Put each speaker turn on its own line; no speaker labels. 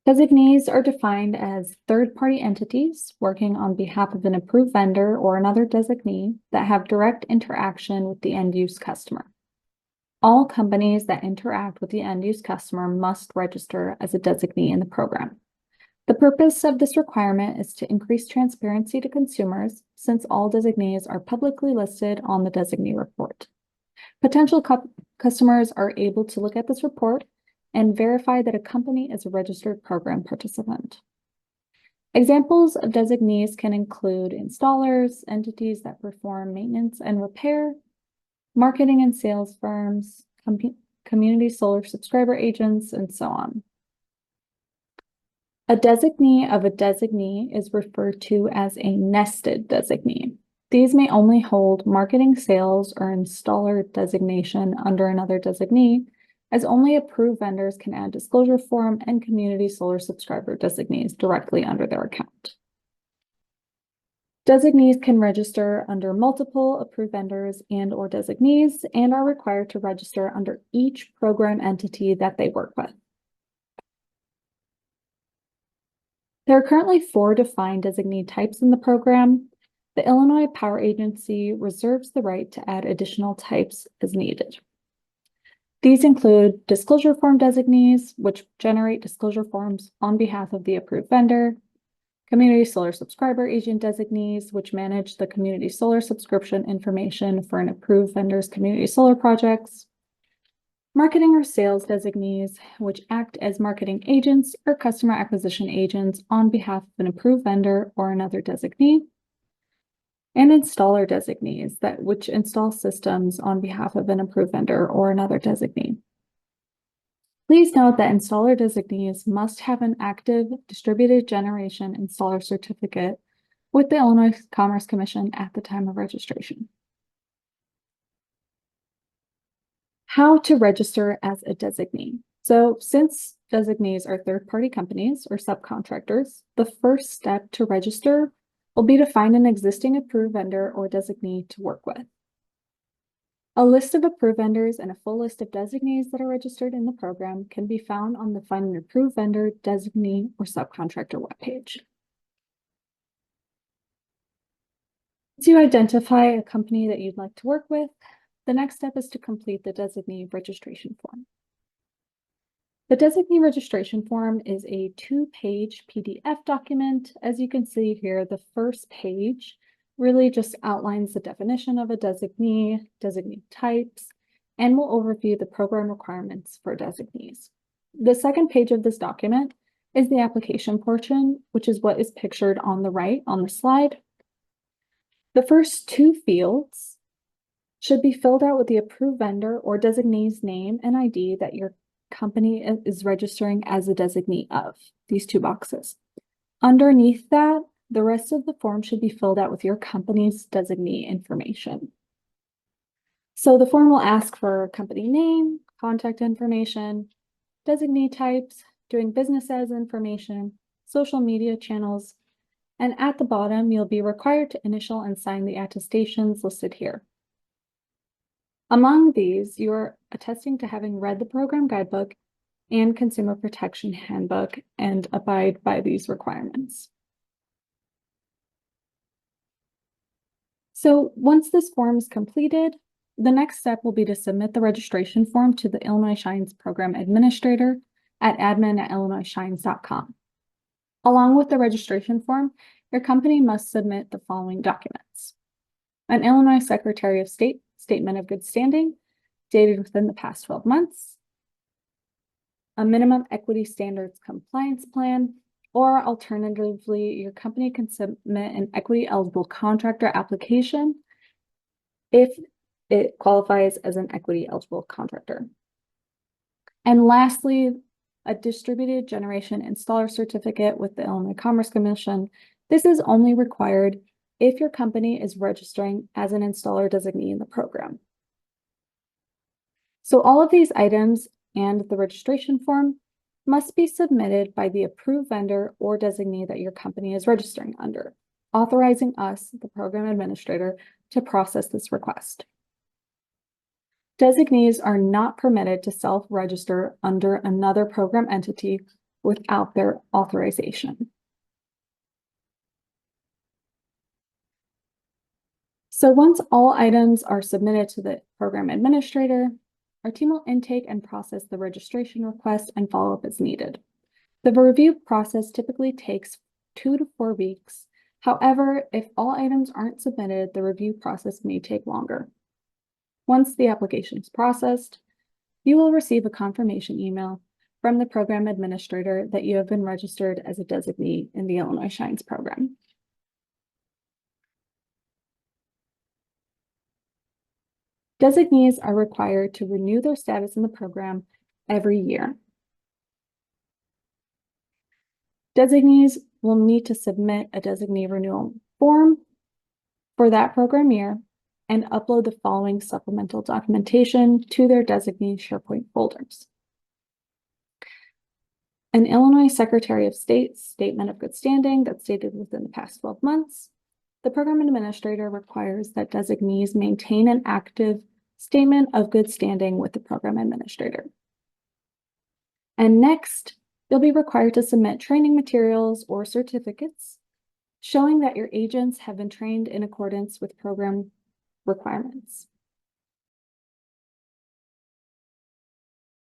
Designees are defined as third-party entities working on behalf of an approved vendor or another designee that have direct interaction with the end-use customer. All companies that interact with the end-use customer must register as a designee in the program. The purpose of this requirement is to increase transparency to consumers since all designees are publicly listed on the designee report. Potential customers are able to look at this report and verify that a company is a registered program participant. Examples of designees can include installers, entities that perform maintenance and repair, marketing and sales firms, community solar subscriber agents, and so on. A designee of a designee is referred to as a nested designee. These may only hold marketing, sales, or installer designation under another designee, as only approved vendors can add disclosure form and community solar subscriber designees directly under their account. Designees can register under multiple approved vendors and/or designees and are required to register under each program entity that they work with. There are currently 4 defined designee types in the program. The Illinois Power Agency reserves the right to add additional types as needed. These include disclosure form designees, which generate disclosure forms on behalf of the approved vendor, community solar subscriber agent designees, which manage the community solar subscription information for an approved vendor's community solar projects, marketing or sales designees, which act as marketing agents or customer acquisition agents on behalf of an approved vendor or another designee, and installer designees which install systems on behalf of an approved vendor or another designee. Please note that installer designees must have an active distributed generation installer certificate with the Illinois Commerce Commission at the time of registration. How to register as a designee. So since designees are third-party companies or subcontractors, the first step to register will be to find an existing approved vendor or designee to work with. A list of approved vendors and a full list of designees that are registered in the program can be found on the Find an Approved Vendor, Designee, or Subcontractor webpage. Once you identify a company that you'd like to work with, the next step is to complete the designee registration form. The designee registration form is a 2-page PDF document. As you can see here, the first page really just outlines the definition of a designee, designee types, and will overview the program requirements for designees. The second page of this document is the application portion, which is what is pictured on the right on the slide. The first 2 fields should be filled out with the approved vendor or designee's name and ID that your company is registering as a designee of, these 2 boxes. Underneath that, the rest of the form should be filled out with your company's designee information. So the form will ask for company name, contact information, designee types, doing business as information, social media channels, and at the bottom, you'll be required to initial and sign the attestations listed here. Among these, you are attesting to having read the program guidebook and consumer protection handbook and abide by these requirements. So once this form is completed, the next step will be to submit the registration form to the Illinois Shines Program Administrator at admin@illinoisshines.com. Along with the registration form, your company must submit the following documents: an Illinois Secretary of State Statement of Good Standing dated within the past 12 months, a minimum equity standards compliance plan, or alternatively, your company can submit an equity eligible contractor application if it qualifies as an equity eligible contractor. And lastly, a distributed generation installer certificate with the Illinois Commerce Commission. This is only required if your company is registering as an installer designee in the program. So all of these items and the registration form must be submitted by the approved vendor or designee that your company is registering under, authorizing us, the program administrator, to process this request. Designees are not permitted to self-register under another program entity without their authorization. So once all items are submitted to the program administrator, our team will intake and process the registration request and follow up as needed. The review process typically takes 2 to 4 weeks. However, if all items aren't submitted, the review process may take longer. Once the application is processed, you will receive a confirmation email from the program administrator that you have been registered as a designee in the Illinois Shines program. Designees are required to renew their status in the program every year. Designees will need to submit a designee renewal form for that program year and upload the following supplemental documentation to their designee SharePoint folders: an Illinois Secretary of State's Statement of Good Standing that's dated within the past 12 months. The program administrator requires that designees maintain an active statement of good standing with the program administrator. And next, you'll be required to submit training materials or certificates showing that your agents have been trained in accordance with program requirements.